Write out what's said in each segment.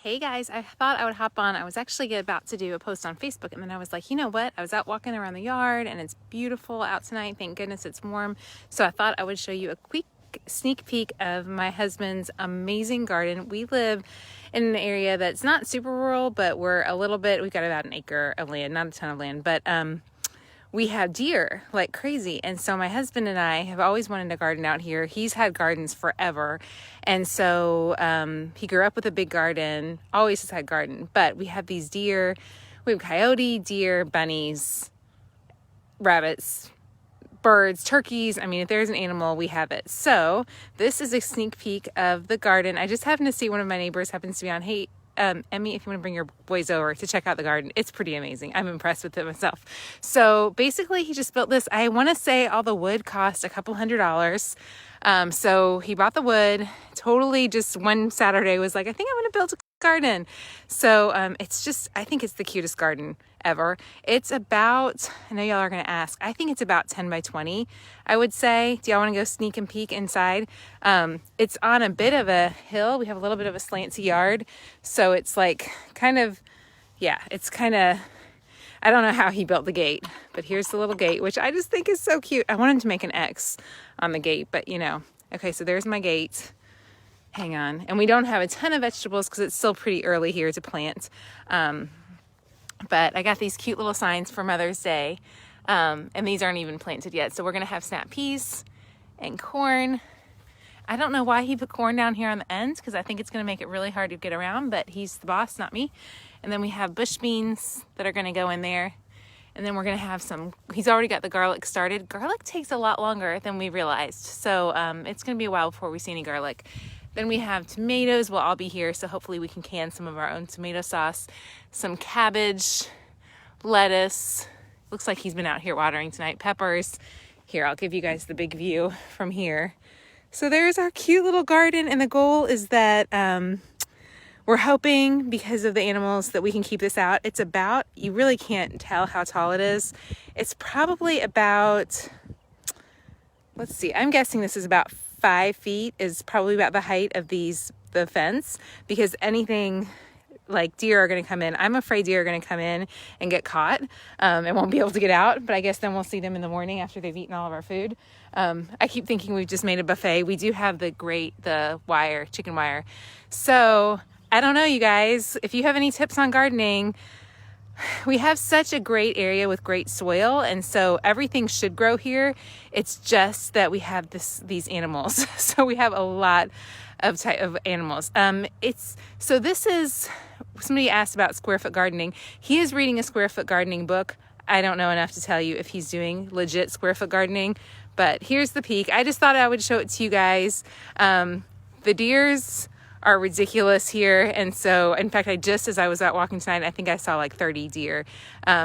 Hey guys, I thought I would hop on. I was actually about to do a post on Facebook, and then I was like, you know what? I was out walking around the yard and it's beautiful out tonight. Thank goodness it's warm. So I thought I would show you a quick sneak peek of my husband's amazing garden. We live in an area that's not super rural, but we've got about an acre of land, not a ton of land, but we have deer like crazy. And so my husband and I have always wanted to garden out here. He's had gardens forever. And so he grew up with a big garden, always has had garden. But we have these deer. We have coyote, deer, bunnies, rabbits, birds, turkeys. I mean, if there's an animal, we have it. So this is a sneak peek of the garden. I just happened to see one of my neighbors happens to be on. Hey, Emmy, if you want to bring your boys over to check out the garden, it's pretty amazing. I'm impressed with it myself. So basically he just built this. I want to say all the wood cost a couple $100. So he bought the wood, totally just one Saturday was like, I think I'm going to build a garden. So I think it's the cutest garden ever. It's about, I know y'all are going to ask, I think it's about 10 by 20, I would say. Do y'all want to go sneak and peek inside? It's on a bit of a hill. We have a little bit of a slanty yard. So it's like I don't know how he built the gate, but here's the little gate, which I just think is so cute. I wanted to make an X on the gate, but okay, so there's my gate. Hang on. And we don't have a ton of vegetables because it's still pretty early here to plant. But I got these cute little signs for Mother's Day. And these aren't even planted yet. So we're going to have snap peas and corn. I don't know why he put corn down here on the end because I think it's going to make it really hard to get around, but he's the boss, not me. And then we have bush beans that are going to go in there. And then we're going to have he's already got the garlic started. Garlic takes a lot longer than we realized. So it's going to be a while before we see any garlic. Then we have tomatoes will all be here, so hopefully we can can some of our own tomato sauce. Some cabbage, lettuce. Looks like he's been out here watering tonight. Peppers. Here, I'll give you guys the big view from here. So there's our cute little garden, and the goal is that we're hoping, because of the animals, that we can keep this out. It's about, you really can't tell how tall it is. It's probably about, let's see, I'm guessing this is about 5 feet, is probably about the height of the fence, because anything like deer are going to come in. I'm afraid deer are going to come in and get caught and won't be able to get out, but I guess then we'll see them in the morning after they've eaten all of our food. I keep thinking we've just made a buffet. We do have the chicken wire. So I don't know, you guys, if you have any tips on gardening. We have such a great area with great soil, and so everything should grow here. It's just that we have these animals. So we have a lot of type of animals. This is, somebody asked about square foot gardening. He is reading a square foot gardening book. I don't know enough to tell you if he's doing legit square foot gardening, but here's the peak. I just thought I would show it to you guys. The deers are ridiculous here. And so, in fact, as I was out walking tonight, I think I saw like 30 deer.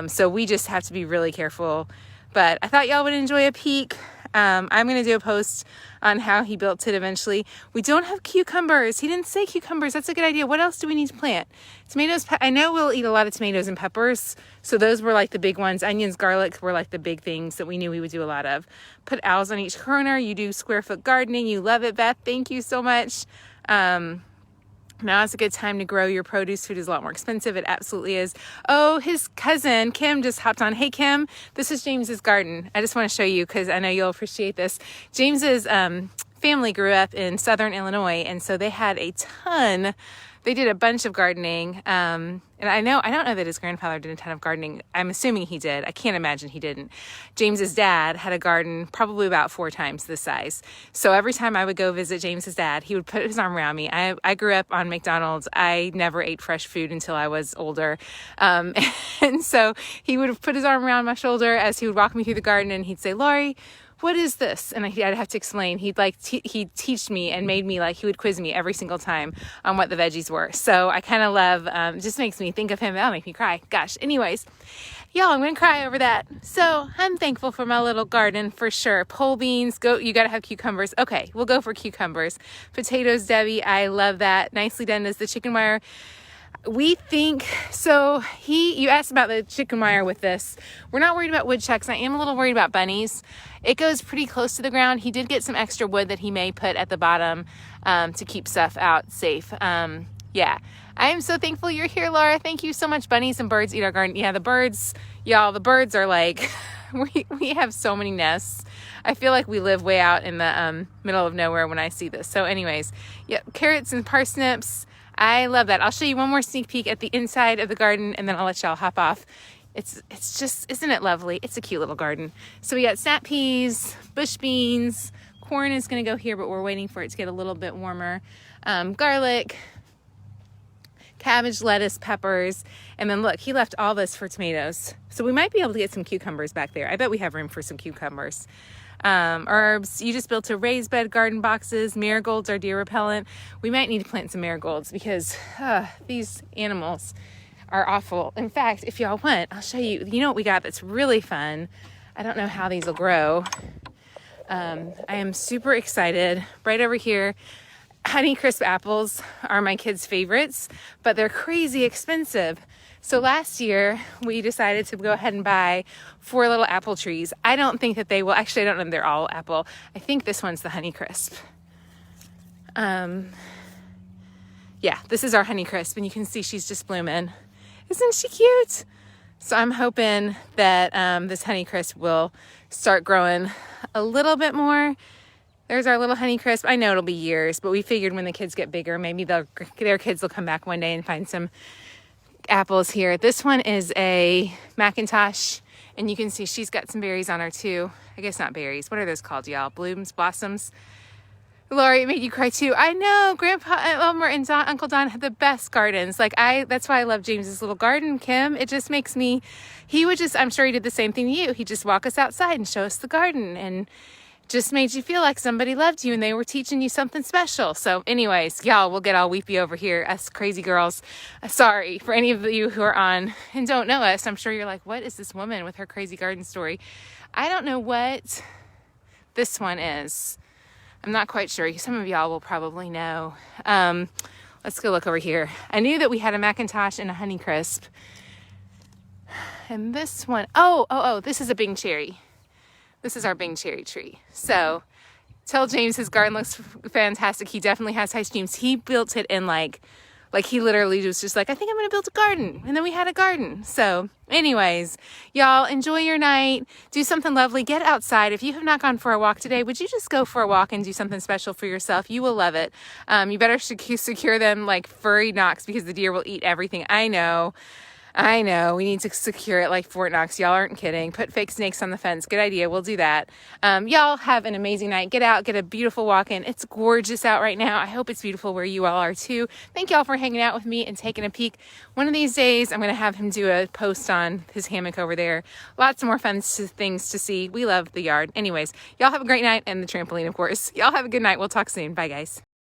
So we just have to be really careful. But I thought y'all would enjoy a peek. I'm going to do a post on how he built it eventually. We don't have cucumbers. He didn't say cucumbers. That's a good idea. What else do we need to plant? Tomatoes. I know we'll eat a lot of tomatoes and peppers. So those were like the big ones. Onions, garlic were like the big things that we knew we would do a lot of. Put owls on each corner. You do square foot gardening. You love it, Beth. Thank you so much. Now is a good time to grow your produce. Food is a lot more expensive. It absolutely is. Oh, his cousin, Kim, just hopped on. Hey, Kim, this is James's garden. I just want to show you because I know you'll appreciate this. James's family grew up in Southern Illinois, and so they had they did a bunch of gardening. And I don't know that his grandfather did a ton of gardening. I'm assuming he did. I can't imagine he didn't. James's dad had a garden probably about 4 times this size. So every time I would go visit James's dad, he would put his arm around me. I grew up on McDonald's. I never ate fresh food until I was older. And so he would put his arm around my shoulder as he would walk me through the garden, and he'd say, Lori, what is this? And I'd have to explain. He'd teach me and made me he would quiz me every single time on what the veggies were. So I kind of love, just makes me think of him. That'll make me cry. Gosh. Anyways, y'all, I'm going to cry over that. So I'm thankful for my little garden for sure. Pole beans, you got to have cucumbers. Okay. We'll go for cucumbers. Potatoes, Debbie. I love that. Nicely done. Does the chicken wire. We think, you asked about the chicken wire with this. We're not worried about woodchucks. I am a little worried about bunnies. It goes pretty close to the ground. He did get some extra wood that he may put at the bottom to keep stuff out safe. I am so thankful you're here, Laura. Thank you so much. Bunnies and birds eat our garden. Yeah, the birds, y'all, the birds are like, we have so many nests. I feel like we live way out in the middle of nowhere when I see this. So anyways, yeah, carrots and parsnips. I love that. I'll show you one more sneak peek at the inside of the garden, and then I'll let y'all hop off. It's just, isn't it lovely? It's a cute little garden. So we got snap peas, bush beans, corn is gonna go here, but we're waiting for it to get a little bit warmer. Garlic, cabbage, lettuce, peppers, and then look, he left all this for tomatoes. So we might be able to get some cucumbers back there. I bet we have room for some cucumbers. Herbs, you just built a raised bed garden boxes. Marigolds are deer repellent. We might need to plant some marigolds because these animals are awful. In fact, if y'all want, I'll show you. You know what we got that's really fun? I don't know how these will grow. I am super excited. Right over here, Honeycrisp apples are my kids' favorites, but they're crazy expensive. So last year we decided to go ahead and buy 4 little apple trees. I don't think that they will, actually I don't know if they're all apple. I think this one's the Honeycrisp. Yeah, this is our Honeycrisp, and you can see she's just blooming. Isn't she cute? So I'm hoping that this Honeycrisp will start growing a little bit more. There's our little Honeycrisp. I know it'll be years, but we figured when the kids get bigger, maybe their kids will come back one day and find some apples here. This one is a Macintosh, and you can see she's got some berries on her too. I guess not berries. What are those called, y'all? Blossoms? Lori, it made you cry too. I know. Grandpa Elmer and Uncle Don had the best gardens. That's why I love James's little garden, Kim. It just makes me, I'm sure he did the same thing to you. He'd just walk us outside and show us the garden, and just made you feel like somebody loved you and they were teaching you something special. So anyways, y'all, we'll get all weepy over here, us crazy girls. Sorry for any of you who are on and don't know us. I'm sure you're like, what is this woman with her crazy garden story? I don't know what this one is. I'm not quite sure. Some of y'all will probably know. Let's go look over here. I knew that we had a Macintosh and a Honeycrisp. And this one, this is a Bing cherry. This is our Bing cherry tree. So tell James his garden looks fantastic. He definitely has high dreams. He built it in like he literally was just like, I think I'm gonna build a garden. And then we had a garden. So anyways, y'all enjoy your night. Do something lovely. Get outside. If you have not gone for a walk today, would you just go for a walk and do something special for yourself? You will love it. You better secure them like furry knocks, because the deer will eat everything. I know. We need to secure it like Fort Knox. Y'all aren't kidding. Put fake snakes on the fence. Good idea. We'll do that. Y'all have an amazing night. Get out, get a beautiful walk in. It's gorgeous out right now. I hope it's beautiful where you all are too. Thank y'all for hanging out with me and taking a peek. One of these days, I'm going to have him do a post on his hammock over there. Lots more fun things to see. We love the yard. Anyways, y'all have a great night, and the trampoline, of course. Y'all have a good night. We'll talk soon. Bye, guys.